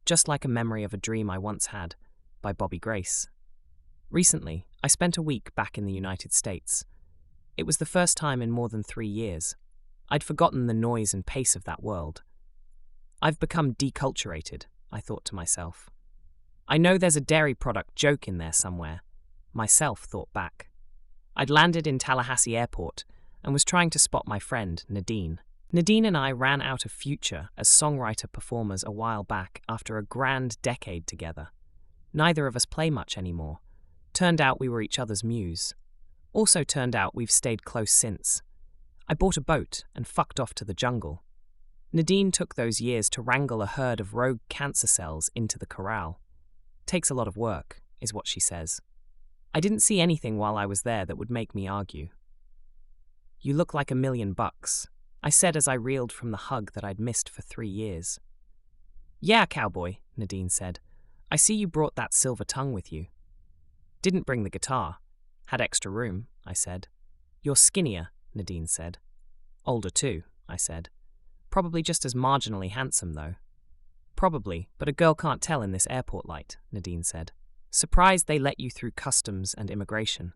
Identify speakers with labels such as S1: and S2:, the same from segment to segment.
S1: just like a memory of a dream I once had, by Bobby Grace. Recently, I spent a week back in the United States. It was the first time in more than 3 years. I'd forgotten the noise and pace of that world. I've become deculturated, I thought to myself. I know there's a dairy product joke in there somewhere. Myself thought back. I'd landed in Tallahassee Airport and was trying to spot my friend, Nadine. Nadine and I ran out of future as songwriter-performers a while back after a grand decade together. Neither of us play much anymore. Turned out we were each other's muse. Also turned out we've stayed close since. I bought a boat and fucked off to the jungle. Nadine took those years to wrangle a herd of rogue cancer cells into the corral. Takes a lot of work, is what she says. I didn't see anything while I was there that would make me argue. You look like $1,000,000, I said as I reeled from the hug that I'd missed for 3 years. Yeah, cowboy, Nadine said. I see you brought that silver tongue with you. Didn't bring the guitar. Had extra room, I said. You're skinnier, Nadine said. Older too, I said. Probably just as marginally handsome, though. Probably, but a girl can't tell in this airport light, Nadine said. Surprised they let you through customs and immigration.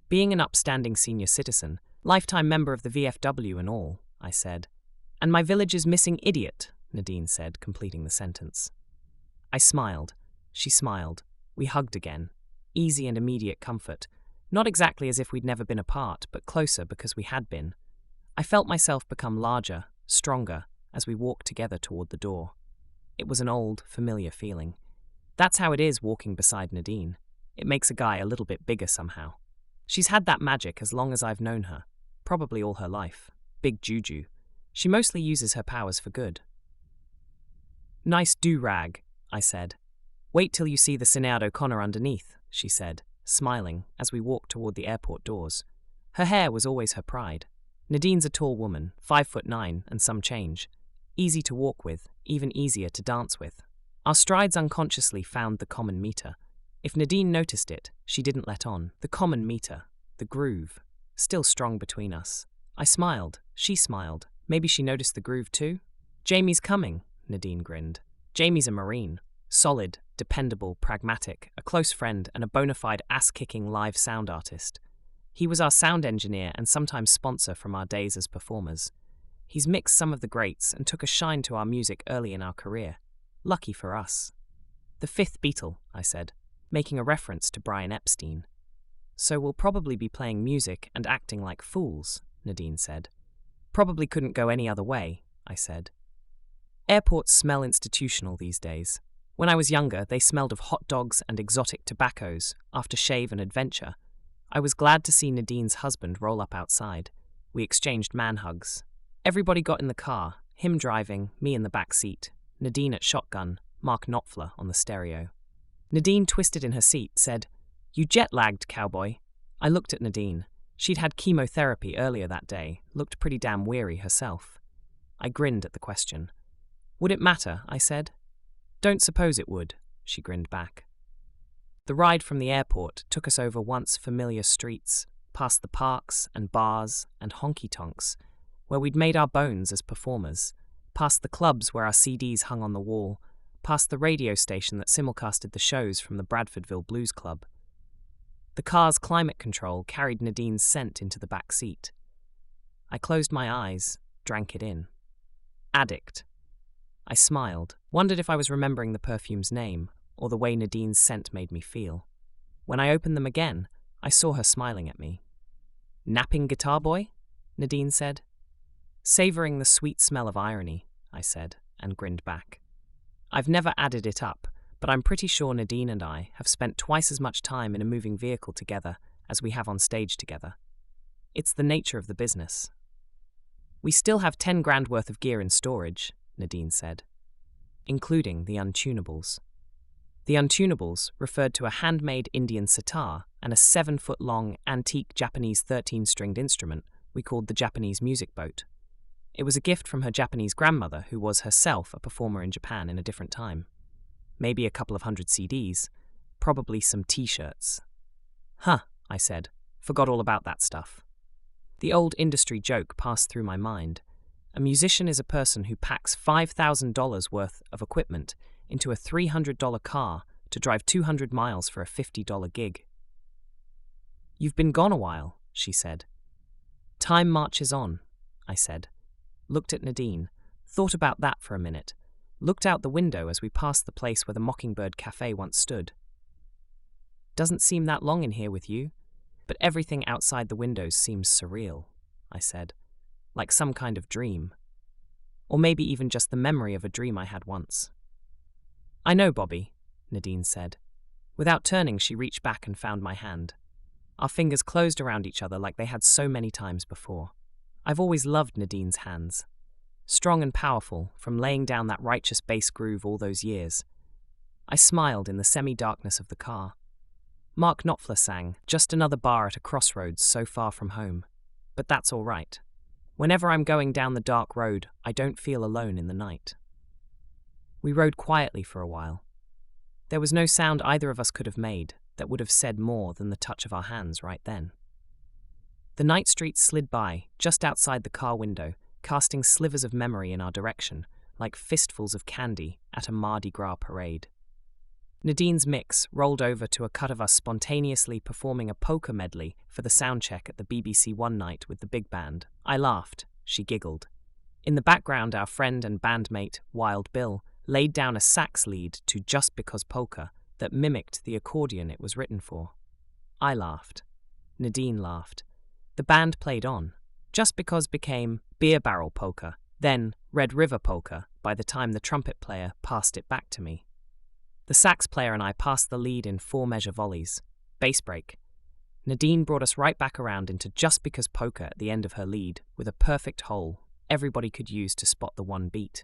S1: Being an upstanding senior citizen, lifetime member of the VFW and all, I said. And my village's missing idiot, Nadine said, completing the sentence. I smiled. She smiled. We hugged again. Easy and immediate comfort. Not exactly as if we'd never been apart, but closer because we had been. I felt myself become larger, stronger, as we walked together toward the door. It was an old, familiar feeling. That's how it is walking beside Nadine. It makes a guy a little bit bigger somehow. She's had that magic as long as I've known her. Probably all her life. Big juju. She mostly uses her powers for good. Nice do-rag, I said. Wait till you see the Sinead O'Connor underneath, she said, smiling as we walked toward the airport doors. Her hair was always her pride. Nadine's a tall woman, 5'9" and some change. Easy to walk with, even easier to dance with. Our strides unconsciously found the common meter. If Nadine noticed it, she didn't let on. The common meter, the groove, still strong between us. I smiled. She smiled. Maybe she noticed the groove too? Jamie's coming, Nadine grinned. Jamie's a Marine. Solid, dependable, pragmatic, a close friend and a bona fide ass-kicking live sound artist. He was our sound engineer and sometimes sponsor from our days as performers. He's mixed some of the greats and took a shine to our music early in our career. Lucky for us. The fifth Beatle, I said, making a reference to Brian Epstein. So we'll probably be playing music and acting like fools, Nadine said. Probably couldn't go any other way, I said. Airports smell institutional these days. When I was younger, they smelled of hot dogs and exotic tobaccos, aftershave and adventure. I was glad to see Nadine's husband roll up outside. We exchanged man hugs. Everybody got in the car, him driving, me in the back seat, Nadine at shotgun, Mark Knopfler on the stereo. Nadine twisted in her seat, said, You jet-lagged, cowboy. I looked at Nadine. She'd had chemotherapy earlier that day, looked pretty damn weary herself. I grinned at the question. Would it matter, I said. Don't suppose it would, she grinned back. The ride from the airport took us over once familiar streets, past the parks and bars and honky-tonks, where we'd made our bones as performers, past the clubs where our CDs hung on the wall, past the radio station that simulcasted the shows from the Bradfordville Blues Club. The car's climate control carried Nadine's scent into the back seat. I closed my eyes, drank it in. Addict. I smiled, wondered if I was remembering the perfume's name, or the way Nadine's scent made me feel. When I opened them again, I saw her smiling at me. Napping guitar boy? Nadine said. Savouring the sweet smell of irony, I said, and grinned back. I've never added it up, but I'm pretty sure Nadine and I have spent twice as much time in a moving vehicle together as we have on stage together. It's the nature of the business. We still have 10 grand worth of gear in storage, Nadine said, including the untunables. The untunables referred to a handmade Indian sitar and a 7-foot-long antique Japanese 13-stringed instrument we called the Japanese music boat. It was a gift from her Japanese grandmother, who was herself a performer in Japan in a different time. Maybe a couple of 100 CDs, probably some T-shirts. Huh, I said, forgot all about that stuff. The old industry joke passed through my mind. A musician is a person who packs $5,000 worth of equipment into a $300 car to drive 200 miles for a $50 gig. You've been gone a while, she said. Time marches on, I said. Looked at Nadine, thought about that for a minute, looked out the window as we passed the place where the Mockingbird Cafe once stood. Doesn't seem that long in here with you, but everything outside the windows seems surreal, I said, like some kind of dream. Or maybe even just the memory of a dream I had once. I know, Bobby, Nadine said. Without turning, she reached back and found my hand. Our fingers closed around each other like they had so many times before. I've always loved Nadine's hands. Strong and powerful, from laying down that righteous bass groove all those years. I smiled in the semi-darkness of the car. Mark Knopfler sang, just another bar at a crossroads so far from home. But that's all right. Whenever I'm going down the dark road, I don't feel alone in the night. We rode quietly for a while. There was no sound either of us could have made that would have said more than the touch of our hands right then. The night streets slid by, just outside the car window, casting slivers of memory in our direction, like fistfuls of candy at a Mardi Gras parade. Nadine's mix rolled over to a cut of us spontaneously performing a polka medley for the soundcheck at the BBC one night with the big band. I laughed. She giggled. In the background, our friend and bandmate, Wild Bill, laid down a sax lead to Just Because Polka that mimicked the accordion it was written for. I laughed. Nadine laughed. The band played on. Just Because became Beer Barrel Polka, then Red River Polka by the time the trumpet player passed it back to me. The sax player and I passed the lead in 4-measure volleys. Bass break. Nadine brought us right back around into Just Because Polka at the end of her lead, with a perfect hole everybody could use to spot the one beat.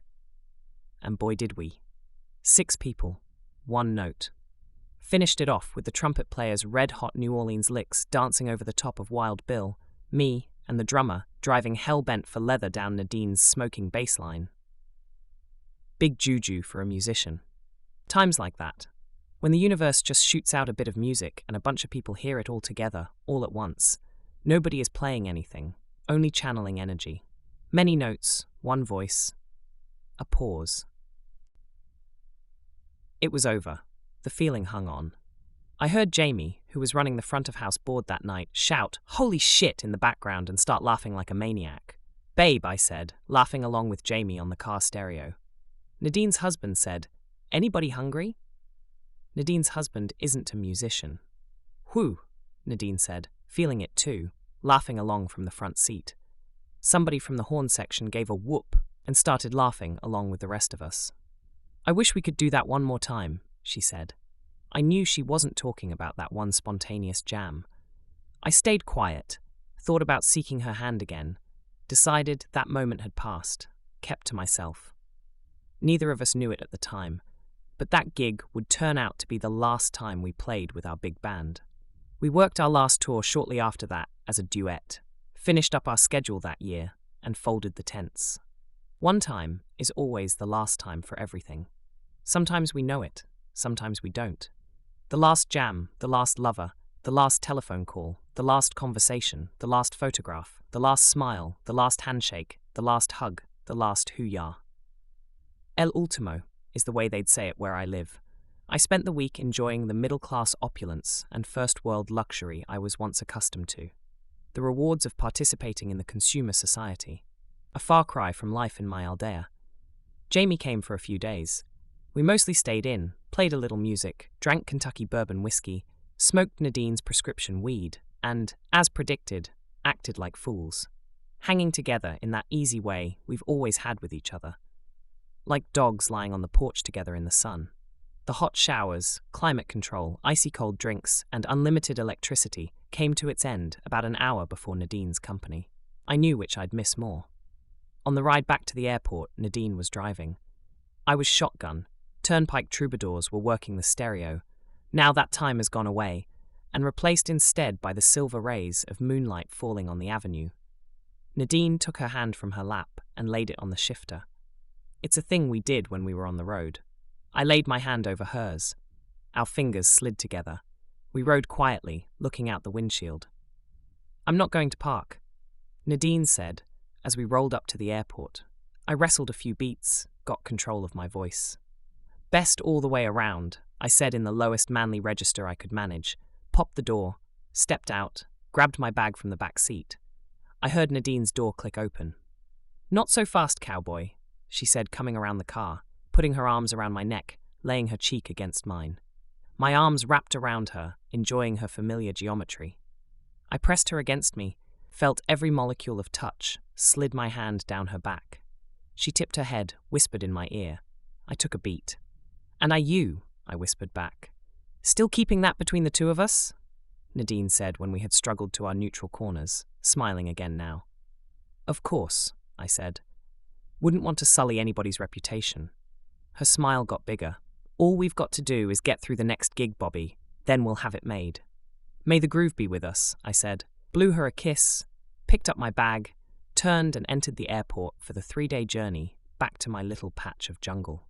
S1: And boy did we. 6 people, 1 note. Finished it off with the trumpet player's red-hot New Orleans licks dancing over the top of Wild Bill, me and the drummer driving hell-bent for leather down Nadine's smoking bass line. Big juju for a musician. Times like that, when the universe just shoots out a bit of music and a bunch of people hear it all together, all at once. Nobody is playing anything, only channeling energy. Many notes, one voice, a pause. It was over. The feeling hung on. I heard Jamie, who was running the front-of-house board that night, shout, "Holy shit," in the background and start laughing like a maniac. "Babe," I said, laughing along with Jamie on the car stereo. Nadine's husband said, "Anybody hungry?" Nadine's husband isn't a musician. "Whew," Nadine said, feeling it too, laughing along from the front seat. Somebody from the horn section gave a whoop and started laughing along with the rest of us. "I wish we could do that one more time," she said. I knew she wasn't talking about that one spontaneous jam. I stayed quiet, thought about seeking her hand again, decided that moment had passed, kept to myself. Neither of us knew it at the time, but that gig would turn out to be the last time we played with our big band. We worked our last tour shortly after that as a duet, finished up our schedule that year, and folded the tents. One time is always the last time for everything. Sometimes we know it, sometimes we don't. The last jam, the last lover, the last telephone call, the last conversation, the last photograph, the last smile, the last handshake, the last hug, the last hoo-yah. El ultimo is the way they'd say it where I live. I spent the week enjoying the middle-class opulence and first-world luxury I was once accustomed to. The rewards of participating in the consumer society. A far cry from life in my aldea. Jamie came for a few days. We mostly stayed in, played a little music, drank Kentucky bourbon whiskey, smoked Nadine's prescription weed, and, as predicted, acted like fools. Hanging together in that easy way we've always had with each other. Like dogs lying on the porch together in the sun. The hot showers, climate control, icy cold drinks, and unlimited electricity came to its end about an hour before Nadine's company. I knew which I'd miss more. On the ride back to the airport, Nadine was driving. I was shotgun. Turnpike troubadours were working the stereo. Now that time has gone away, and replaced instead by the silver rays of moonlight falling on the avenue. Nadine took her hand from her lap and laid it on the shifter. It's a thing we did when we were on the road. I laid my hand over hers. Our fingers slid together. We rode quietly, looking out the windshield. "I'm not going to park," Nadine said, as we rolled up to the airport. I wrestled a few beats, got control of my voice. Best all the way around, I said in the lowest manly register I could manage, popped the door, stepped out, grabbed my bag from the back seat. I heard Nadine's door click open. "Not so fast, cowboy," she said, coming around the car, putting her arms around my neck, laying her cheek against mine. My arms wrapped around her, enjoying her familiar geometry. I pressed her against me, felt every molecule of touch, slid my hand down her back. She tipped her head, whispered in my ear. I took a beat. "And I whispered back. "Still keeping that between the two of us?" Nadine said when we had struggled to our neutral corners, smiling again now. "Of course," I said. "Wouldn't want to sully anybody's reputation." Her smile got bigger. "All we've got to do is get through the next gig, Bobby. Then we'll have it made." "May the groove be with us," I said, blew her a kiss, picked up my bag, turned and entered the airport for the 3-day journey back to my little patch of jungle.